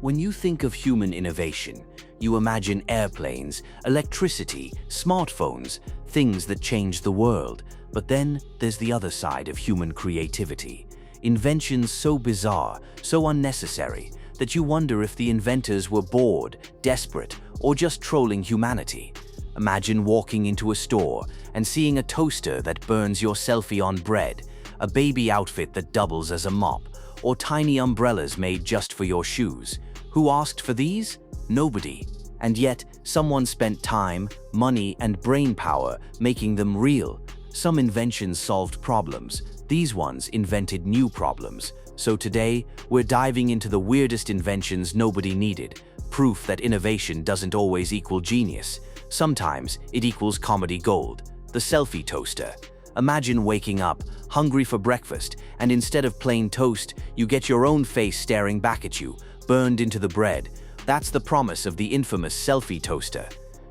When you think of human innovation, you imagine airplanes, electricity, smartphones, things that change the world. But then there's the other side of human creativity. Inventions so bizarre, so unnecessary, that you wonder if the inventors were bored, desperate, or just trolling humanity. Imagine walking into a store and seeing a toaster that burns your selfie on bread, a baby outfit that doubles as a mop, or tiny umbrellas made just for your shoes. Who asked for these? Nobody. And yet, someone spent time, money, and brain power making them real. Some inventions solved problems. These ones invented new problems. So today, we're diving into the weirdest inventions nobody needed. Proof that innovation doesn't always equal genius. Sometimes it equals comedy gold. The selfie toaster. Imagine waking up, hungry for breakfast, and instead of plain toast, you get your own face staring back at you, burned into the bread. That's the promise of the infamous selfie toaster.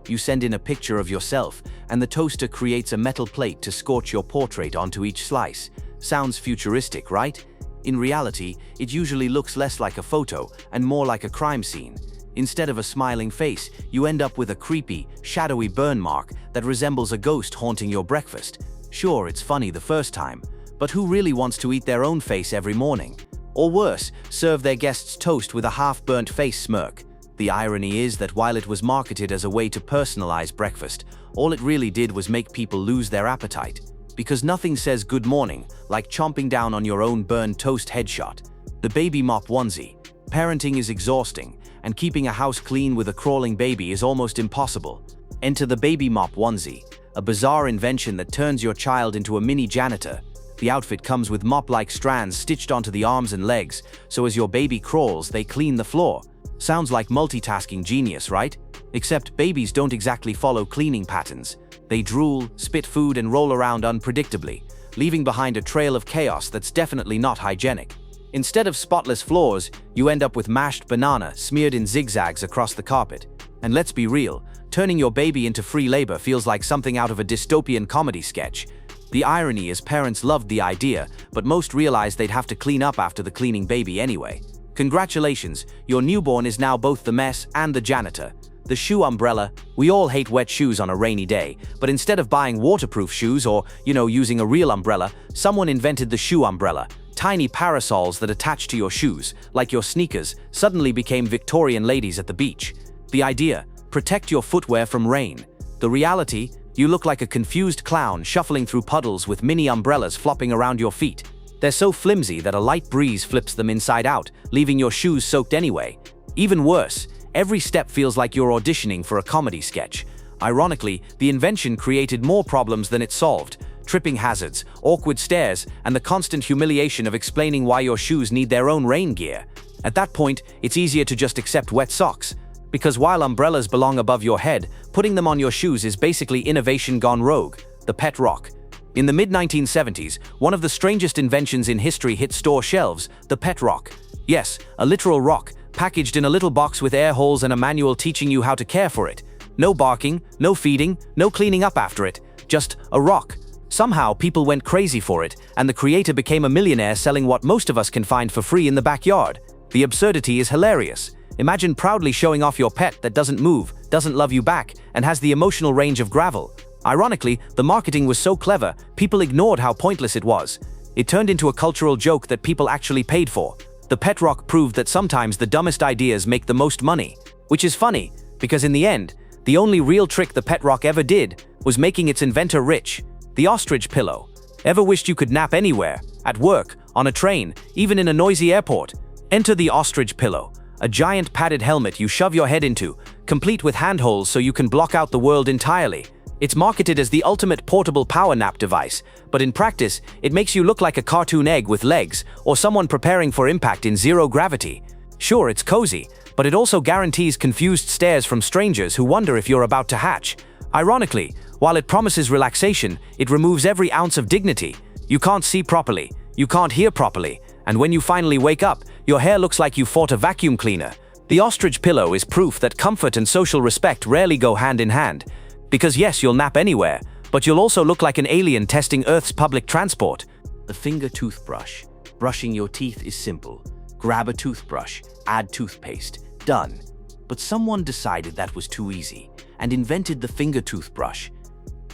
You send in a picture of yourself, and the toaster creates a metal plate to scorch your portrait onto each slice. Sounds futuristic, right? In reality, it usually looks less like a photo and more like a crime scene. Instead of a smiling face, you end up with a creepy, shadowy burn mark that resembles a ghost haunting your breakfast. Sure, it's funny the first time, but who really wants to eat their own face every morning? Or worse, serve their guests toast with a half-burnt face smirk. The irony is that while it was marketed as a way to personalize breakfast, all it really did was make people lose their appetite. Because nothing says good morning like chomping down on your own burned toast headshot. The baby mop onesie. Parenting is exhausting, and keeping a house clean with a crawling baby is almost impossible. Enter the baby mop onesie, a bizarre invention that turns your child into a mini janitor. The outfit comes with mop-like strands stitched onto the arms and legs, so as your baby crawls, they clean the floor. Sounds like multitasking genius, right? Except babies don't exactly follow cleaning patterns. They drool, spit food, and roll around unpredictably, leaving behind a trail of chaos that's definitely not hygienic. Instead of spotless floors, you end up with mashed banana smeared in zigzags across the carpet. And let's be real, turning your baby into free labor feels like something out of a dystopian comedy sketch. The irony is parents loved the idea, but most realized they'd have to clean up after the cleaning baby anyway. Congratulations, your newborn is now both the mess and the janitor. The shoe umbrella. We all hate wet shoes on a rainy day, but instead of buying waterproof shoes or, using a real umbrella, someone invented the shoe umbrella. Tiny parasols that attach to your shoes, like your sneakers, suddenly became Victorian ladies at the beach. The idea: protect your footwear from rain. The reality: you look like a confused clown shuffling through puddles with mini umbrellas flopping around your feet. They're so flimsy that a light breeze flips them inside out, leaving your shoes soaked anyway. Even worse, every step feels like you're auditioning for a comedy sketch. Ironically, the invention created more problems than it solved. Tripping hazards, awkward stares, and the constant humiliation of explaining why your shoes need their own rain gear. At that point, it's easier to just accept wet socks. Because while umbrellas belong above your head, putting them on your shoes is basically innovation gone rogue. The pet rock. In the mid-1970s, one of the strangest inventions in history hit store shelves: the pet rock. Yes, a literal rock, packaged in a little box with air holes and a manual teaching you how to care for it. No barking, no feeding, no cleaning up after it. Just a rock. Somehow, people went crazy for it, and the creator became a millionaire selling what most of us can find for free in the backyard. The absurdity is hilarious. Imagine proudly showing off your pet that doesn't move, doesn't love you back, and has the emotional range of gravel. Ironically, the marketing was so clever, people ignored how pointless it was. It turned into a cultural joke that people actually paid for. The pet rock proved that sometimes the dumbest ideas make the most money. Which is funny, because in the end, the only real trick the pet rock ever did was making its inventor rich. The ostrich pillow. Ever wished you could nap anywhere? At work, on a train, even in a noisy airport? Enter the ostrich pillow. A giant padded helmet you shove your head into, complete with handholds so you can block out the world entirely. It's marketed as the ultimate portable power nap device, but in practice, it makes you look like a cartoon egg with legs, or someone preparing for impact in zero gravity. Sure, it's cozy, but it also guarantees confused stares from strangers who wonder if you're about to hatch. Ironically, while it promises relaxation, it removes every ounce of dignity. You can't see properly, you can't hear properly, and when you finally wake up, your hair looks like you fought a vacuum cleaner. The ostrich pillow is proof that comfort and social respect rarely go hand in hand. Because yes, you'll nap anywhere, but you'll also look like an alien testing Earth's public transport. The finger toothbrush. Brushing your teeth is simple. Grab a toothbrush, add toothpaste, done. But someone decided that was too easy and invented the finger toothbrush.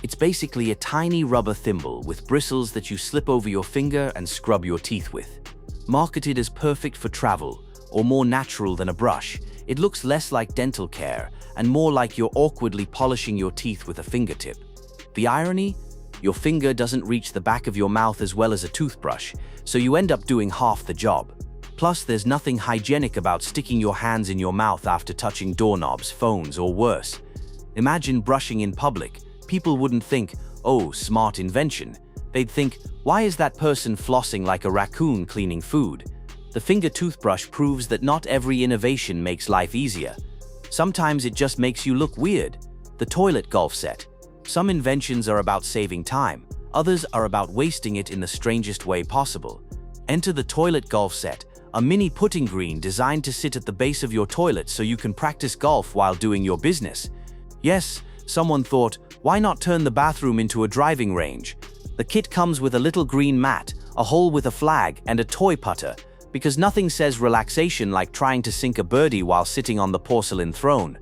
It's basically a tiny rubber thimble with bristles that you slip over your finger and scrub your teeth with. Marketed as perfect for travel, or more natural than a brush, it looks less like dental care and more like you're awkwardly polishing your teeth with a fingertip. The irony? Your finger doesn't reach the back of your mouth as well as a toothbrush, so you end up doing half the job. Plus, there's nothing hygienic about sticking your hands in your mouth after touching doorknobs, phones, or worse. Imagine brushing in public. People wouldn't think, oh, smart invention. They'd think, why is that person flossing like a raccoon cleaning food? The finger toothbrush proves that not every innovation makes life easier. Sometimes it just makes you look weird. The toilet golf set. Some inventions are about saving time. Others are about wasting it in the strangest way possible. Enter the toilet golf set, a mini putting green designed to sit at the base of your toilet so you can practice golf while doing your business. Yes, someone thought, why not turn the bathroom into a driving range? The kit comes with a little green mat, a hole with a flag, and a toy putter, because nothing says relaxation like trying to sink a birdie while sitting on the porcelain throne.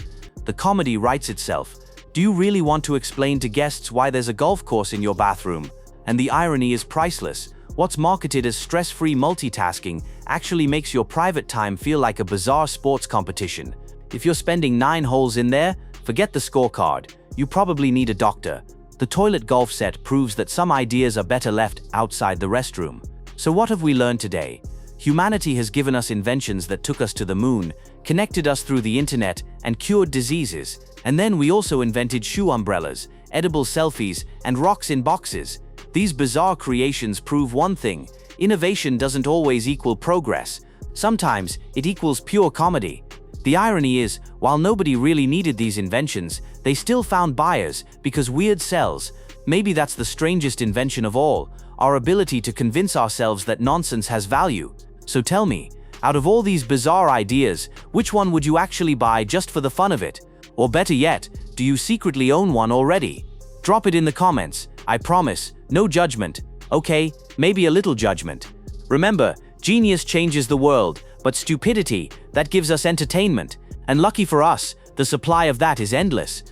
The comedy writes itself. Do you really want to explain to guests why there's a golf course in your bathroom? And the irony is priceless. What's marketed as stress-free multitasking actually makes your private time feel like a bizarre sports competition. If you're spending 9 holes in there, forget the scorecard. You probably need a doctor. The toilet golf set proves that some ideas are better left outside the restroom. So what have we learned today? Humanity has given us inventions that took us to the moon, connected us through the internet, and cured diseases. And then we also invented shoe umbrellas, edible selfies, and rocks in boxes. These bizarre creations prove one thing: innovation doesn't always equal progress. Sometimes it equals pure comedy. The irony is, while nobody really needed these inventions, they still found buyers because weird sells. Maybe that's the strangest invention of all, our ability to convince ourselves that nonsense has value. So tell me, out of all these bizarre ideas, which one would you actually buy just for the fun of it? Or better yet, do you secretly own one already? Drop it in the comments. I promise, no judgment. Okay, maybe a little judgment. Remember, genius changes the world, but stupidity, that gives us entertainment. And lucky for us, the supply of that is endless.